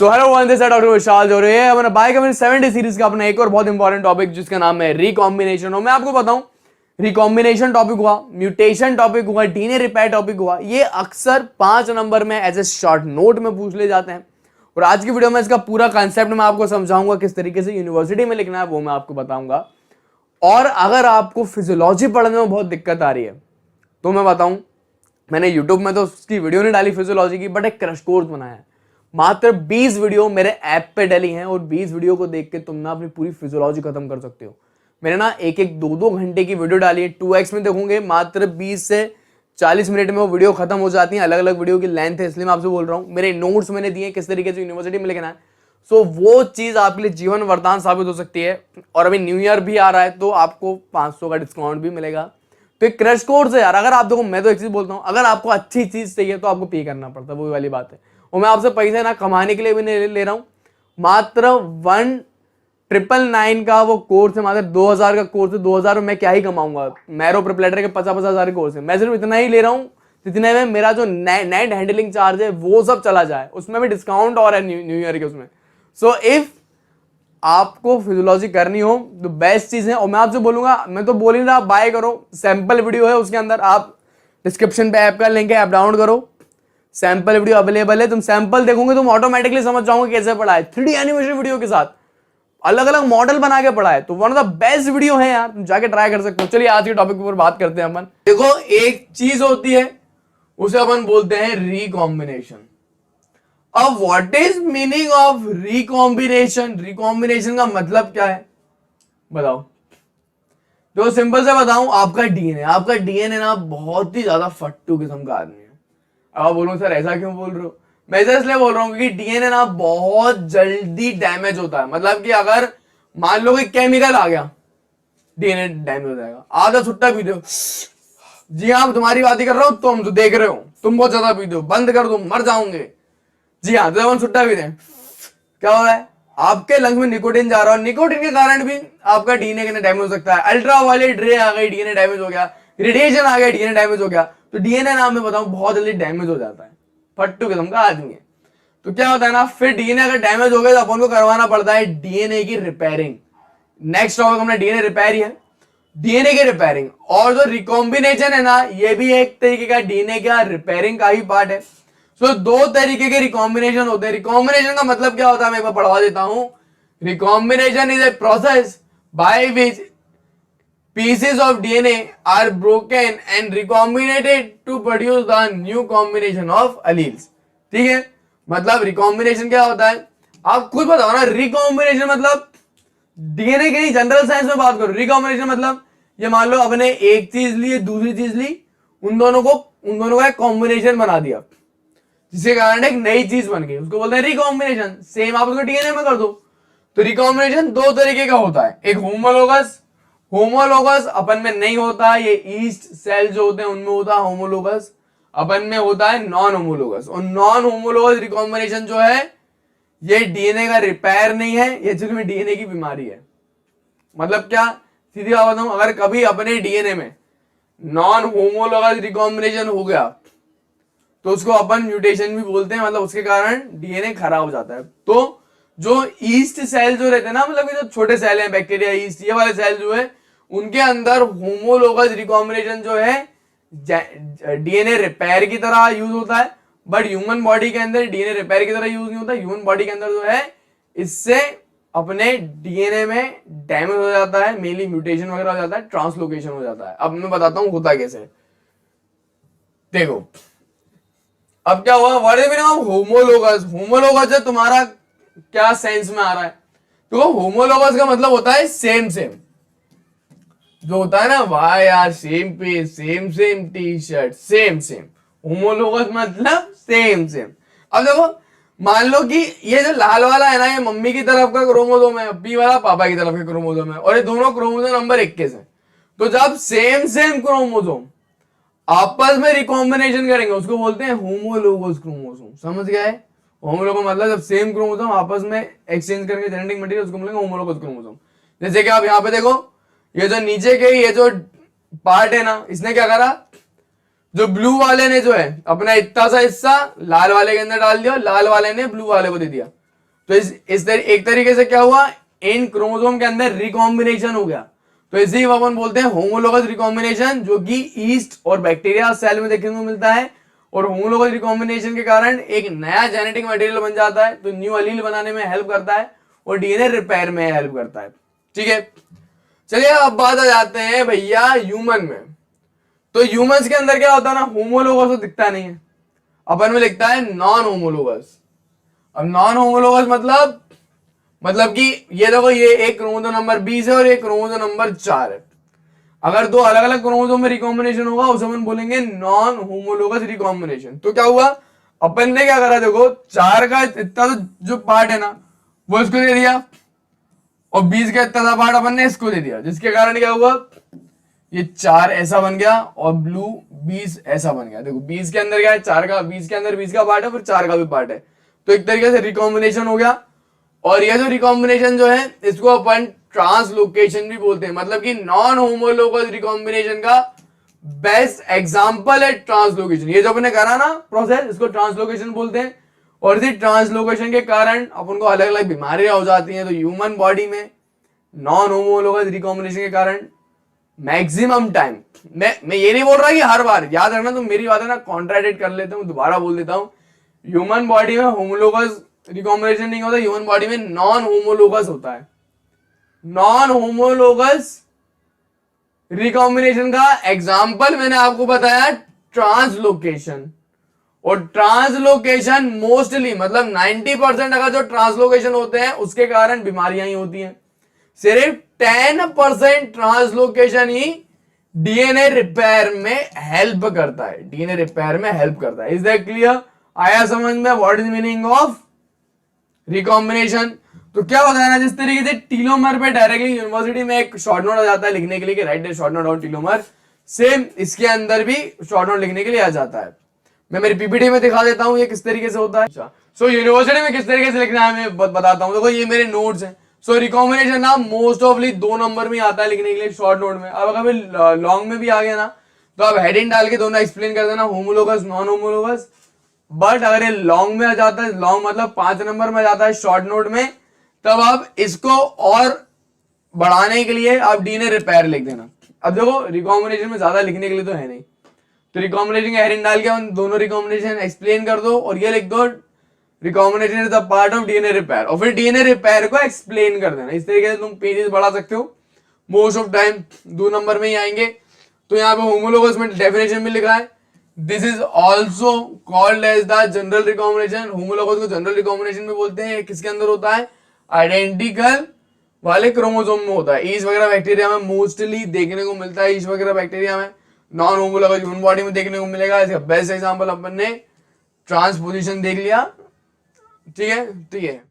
So hello one this doctor Vishal जो रहे हैं अपना बाइक अपने 70 सीरीज का अपना एक और बहुत इंपॉर्टेंट टॉपिक जिसका नाम है रिकॉम्बिनेशन। और मैं आपको बताऊं, रिकॉम्बिनेशन टॉपिक हुआ, म्यूटेशन टॉपिक हुआ, डीएनए रिपेयर टॉपिक हुआ, ये अक्सर 5 नंबर में एज ए शॉर्ट नोट में पूछ ले जाते हैं। और आज की वीडियो में इसका पूरा कॉन्सेप्ट मैं आपको समझाऊंगा, किस तरीके से यूनिवर्सिटी में लिखना है वो मैं आपको बताऊंगा। और अगर आपको फिजियोलॉजी पढ़ने में बहुत दिक्कत आ रही है तो मैं बताऊं, मैंने यूट्यूब में तो उसकी वीडियो नहीं डाली फिजियोलॉजी की, बट एक क्रैश कोर्स बनाया है। मात्र 20 वीडियो मेरे ऐप पे डली हैं और 20 वीडियो को देख के तुम ना अपनी पूरी फिजियोलॉजी खत्म कर सकते हो। मैंने ना एक 2 घंटे की वीडियो डाली है, 2x में देखोगे मात्र 20 से 40 मिनट में वो वीडियो खत्म हो जाती है। अलग अलग वीडियो की लेंथ है, इसलिए मैं आपसे बोल रहा हूँ। मेरे नोट्स मैंने दिए किस तरीके से यूनिवर्सिटी में लिखना है। सो वो चीज आपके लिए जीवन वरदान साबित हो सकती है। और अभी न्यू ईयर भी आ रहा है तो आपको 500 का डिस्काउंट भी मिलेगा। तो एक क्रैश कोर्स है यार। अगर आप देखो, मैं तो एक चीज बोलता हूँ, अगर आपको अच्छी चीज चाहिए तो आपको पे करना पड़ता है, वही वाली बात है। और मैं आपसे पैसे ना कमाने के लिए भी नहीं ले रहा हूं। मात्र 1999 का वो कोर्स है, मात्र 2000 का कोर्स है। 2000 में मैं क्या ही कमाऊंगा। मैरो प्रिपलेटर के 50-50 हजार कोर्स है, मैं सिर्फ इतना ही ले रहा हूं जितने में मेरा जो नेट हैंडलिंग चार्ज है वो सब चला जाए। उसमें भी डिस्काउंट और है न्यू ईयर के उसमें। सो इफ आपको फिजियोलॉजी करनी हो तो बेस्ट चीज है। और मैं आपसे बोलूंगा, मैं तो बोल ही रहा, आप बाय करो। सैंपल वीडियो है उसके अंदर, आप डिस्क्रिप्शन पे ऐप का लिंक है, ऐप डाउनलोड करो। सैंपल वीडियो अवेलेबल है, तुम सैंपल देखोगे तुम ऑटोमेटिकली समझ जाओगे कैसे पढ़ा है। 3D एनिमेशन वीडियो के साथ अलग अलग मॉडल बना के पढ़ा है, तो one of the best video है यार, तुम जाके ट्राई कर सकते हो। चलिए आज के टॉपिक के ऊपर बात करते हैं अपन। देखो, एक चीज होती है उसे अपन बोलते हैं रिकॉम्बिनेशन। अब what is meaning of recombination? Recombination का मतलब क्या है बताओ। तो सिंपल से बताऊं, आपका डीएनए ना बहुत ही ज्यादा फट्टू किस्म का आदमी है। अब बोलूं सर ऐसा क्यों बोल रहे हो? मैं इसलिए बोल रहा हूं क्योंकि डीएनए ना बहुत जल्दी डैमेज होता है। मतलब कि अगर मान लो कि केमिकल आ गया, डीएनए डैमेज हो जाएगा। आधा छुट्टा पी दो, जी हाँ तुम्हारी बात ही कर रहा हूं, तुम तो देख रहे हो, तुम बहुत ज्यादा पी दो, बंद कर दो, मर जाओगे। जी हाँ, तो छुट्टा पी दें, क्या हो रहा है? आपके लंग्स में निकोटीन जा रहा है, निकोटीन के कारण भी आपका डीएनए डैमेज हो सकता है। अल्ट्रा वायलेट रे आ गई, डीएनए डैमेज हो गया। रेडिएशन आ गया, डीएनए डैमेज हो गया। तो डीएनए नाम में बताऊं बहुत जल्दी डैमेज हो जाता है। फट्टू किस्म का आदमी है। तो क्या होता है ना, फिर डीएनए अगर डैमेज हो गया तो अपन को करवाना पड़ता है डीएनए की रिपेयरिंग। नेक्स्ट टॉपिक हमने डीएनए रिपेयर ही है, डीएनए की रिपेयरिंग। और जो रिकॉम्बिनेशन है ना, ये भी एक तरीके का डीएनए का रिपेयरिंग का ही पार्ट है। सो 2 तरीके के रिकॉम्बिनेशन होते हैं। रिकॉम्बिनेशन का मतलब क्या होता है, मैं एक बार पढ़वा देता हूं। Recombination is a process by which pieces of DNA are broken and recombinated to produce the new combination of alleles। ठीक है, मतलब रिकॉम्बिनेशन क्या होता है आप खुद बताओ ना। रिकॉम्बिनेशन मतलब डीएनए के नहीं, जनरल साइंस में बात करो। रिकॉम्बिनेशन मतलब ये मान लो अपने एक चीज ली, दूसरी चीज ली, उन दोनों का एक कॉम्बिनेशन बना दिया, जिसके कारण एक नई चीज बन गई, उसको बोलते हैं रिकॉम्बिनेशन। सेम आप उसको डीएनए में कर दो। तो रिकॉम्बिनेशन 2 तरीके का होता है, एक होमोलोगस। होमोलोगस अपन में नहीं होता, ये ईस्ट सेल जो होते हैं उनमें होता है होमोलोगस। अपन में होता है नॉन होमोलोगस। और नॉन होमोलोगस रिकॉम्बिनेशन जो है ये डीएनए का रिपेयर नहीं है, ये एक्चुअली में डीएनए की बीमारी है। मतलब क्या, सीधी बात बताऊं, अगर कभी अपने डीएनए में नॉन होमोलोगस रिकॉम्बिनेशन हो गया तो उसको अपन म्यूटेशन भी बोलते हैं। मतलब उसके कारण डीएनए खराब हो जाता है। तो जो ईस्ट सेल जो रहते हैं ना, मतलब जो छोटे सेल हैं, बैक्टीरिया, ईस्ट, ये वाले सेल जो है, उनके अंदर होमोलोगस रिकॉम्बिनेशन जो है डीएनए रिपेयर की तरह यूज होता है। बट ह्यूमन बॉडी के अंदर डीएनए रिपेयर की तरह यूज नहीं होता। ह्यूमन बॉडी के अंदर जो है इससे अपने डीएनए में डैमेज हो जाता है, मेनली म्यूटेशन वगैरह हो जाता है, ट्रांसलोकेशन हो जाता है। अब मैं बताता हूं होता कैसे। देखो अब क्या हुआ, what is meaning of homologous? Homologous है तुम्हारा क्या सेंस में आ रहा है? तो होमोलोगस का मतलब होता है सेम सेम। जो होता है ना, वाह यार सेम पे same same T shirt, same same. Homologous मतलब सेम सेम। अब देखो, मान लो कि ये जो लाल वाला है ना, ये मम्मी की तरफ का क्रोमोसोम है, पी वाला पापा की तरफ का क्रोमोसोम है, और ये दोनों क्रोमोसोम नंबर 21 है। तो जब सेम सेम क्रोमोसोम आपस में रिकॉम्बिनेशन करेंगे उसको बोलते हैं होमोलोगस क्रोमोसोम। समझ गया है? होमोलोगस मतलब जब सेम क्रोमोसोम आपस में एक्सचेंज करेंगे जेनेटिक मटेरियल, उसको बोलेंगे होमोलोगस क्रोमोसोम। जैसे कि आप यहाँ पे देखो, ये जो नीचे के ये जो पार्ट है ना, इसने क्या करा, जो ब्लू वाले ने जो है अपना इतना सा हिस्सा लाल वाले के अंदर डाल दिया, लाल वाले ने ब्लू वाले को दे दिया। तो एक तरीके से क्या हुआ, इन क्रोमोसोम के अंदर रिकॉम्बिनेशन हो गया। तो इसे ही अपन बोलते हैं होमोलोगस रिकॉम्बिनेशन, जो कि ईस्ट और बैक्टीरिया सेल में देखने को मिलता है। और होमोलोगस रिकॉम्बिनेशन के कारण एक नया जेनेटिक मटेरियल बन जाता है, तो न्यू अलील बनाने में हेल्प करता है और डीएनए रिपेयर में हेल्प करता है। ठीक है, चलिए अब बात आ जाते हैं भैया ह्यूमन में। तो ह्यूमंस के अंदर क्या होता है ना, होमोलोगस तो दिखता नहीं है, अपन में लिखता है नॉन होमोलोगस। अब नॉन होमोलोगस मतलब कि ये देखो, ये एक क्रोमोसोम नंबर 20 है और एक क्रोमोसोम नंबर 4 है। अगर दो अलग अलग क्रोमोसोम में रिकॉम्बिनेशन होगा उसे हम बोलेंगे नॉन होमोलोगस रिकॉम्बिनेशन। तो क्या हुआ, अपन ने क्या करा, देखो 4 का इतना तो जो पार्ट है ना वो इसको दे दिया, और 20 का इतना सा पार्ट अपन ने इसको दे दिया, जिसके कारण क्या हुआ, ये 4 ऐसा बन गया और ब्लू 20 ऐसा बन गया। देखो 20 के अंदर क्या है, 4 का, 20 के अंदर 20 का पार्ट है, फिर 4 का भी पार्ट है। तो एक तरीके से रिकॉम्बिनेशन हो गया। और ये जो रिकॉम्बिनेशन जो है इसको अपन ट्रांसलोकेशन भी बोलते हैं, मतलब कि नॉन होमोलोगस रिकॉम्बिनेशन का बेस्ट एग्जांपल है ट्रांसलोकेशन। ये जो अपने करा ना प्रोसेस, इसको ट्रांसलोकेशन बोलते हैं। और इसी ट्रांसलोकेशन के कारण अपन को अलग अलग बीमारियां हो जाती हैं। तो ह्यूमन बॉडी में नॉन होमोलोगस रिकॉम्बिनेशन के कारण मैक्सिमम टाइम, मैं ये नहीं बोल रहा कि हर बार, याद रखना तुम मेरी बात है ना, कॉन्ट्राडिक्ट कर लेता हूं, दोबारा बोल देता हूं, ह्यूमन बॉडी में होमोलोगस रिकॉम्बिनेशन नहीं होता, ह्यूमन बॉडी में नॉन होमोलोगस होता है। नॉन होमोलोगस रिकॉम्बिनेशन का एग्जाम्पल मैंने आपको बताया ट्रांसलोकेशन। और ट्रांसलोकेशन मोस्टली मतलब 90% अगर जो ट्रांसलोकेशन होते हैं उसके कारण बीमारियां ही होती हैं। सिर्फ 10% ट्रांसलोकेशन ही डीएनए रिपेयर में हेल्प करता है, डीएनए रिपेयर में हेल्प करता है। Is that clear? आया समझ में what is meaning of recombination? तो क्या होता है ना, जिस तरीके से टीलोमर पे डायरेक्टली यूनिवर्सिटी में एक शॉर्ट नोट आ जाता है लिखने के लिए कि write the short note on telomere, same इसके अंदर भी शॉर्ट नोट लिखने के लिए आ जाता है। मैं मेरी पीपीटी में दिखा देता हूं ये किस तरीके से होता है। सो यूनिवर्सिटी में किस तरीके से लिखना है मैं बताता हूं। देखो ये मेरे नोट्स हैं। सो रिकॉम्बिनेशन ना मोस्ट ऑफली 2 नंबर में आता है लिखने के लिए शॉर्ट नोट में। अब अगर लॉन्ग में भी आ गया ना तो आप हेडिंग डाल के दोनों एक्सप्लेन कर देना, होमोलोगस नॉन होमोलोगस। बट अगर ये लॉन्ग में आ जाता है, लॉन्ग मतलब 5 नंबर में आ जाता है शॉर्ट नोट में, तब आप इसको और बढ़ाने के लिए आप डीएनए रिपेयर लिख देना। अब देखो रिकॉम्बिनेशन में ज्यादा लिखने के लिए तो है नहीं, तो रिकॉम्बिनेशन का हेडिंग डाल के हम दोनों रिकॉम्बिनेशन एक्सप्लेन कर दो और ये लिख दो recombination is the part of DNA repair, और फिर डीएनए रिपेयर को एक्सप्लेन कर देना। इस तरीके से तुम पेजेस बढ़ा सकते हो। मोस्ट ऑफ टाइम 2 नंबर में ही आएंगे। तो यहाँ पे होमोलोगस में डेफिनेशन भी लिखा है, this is also called as the general recombination. Homologous को जनरल रिकॉम्बिनेशन भी बोलते हैं। किसके अंदर होता है, आइडेंटिकल वाले क्रोमोसोम में होता है। ईस्ट वगैरह बैक्टीरिया में मोस्टली देखने को मिलता है, ईस्ट वगैरह बैक्टीरिया में। नॉन होमोलोगस ह्यूमन बॉडी में देखने को मिलेगा। इसका बेस्ट एग्जांपल अपन ने ट्रांसपोजिशन देख लिया। ठीक है, ठीक है।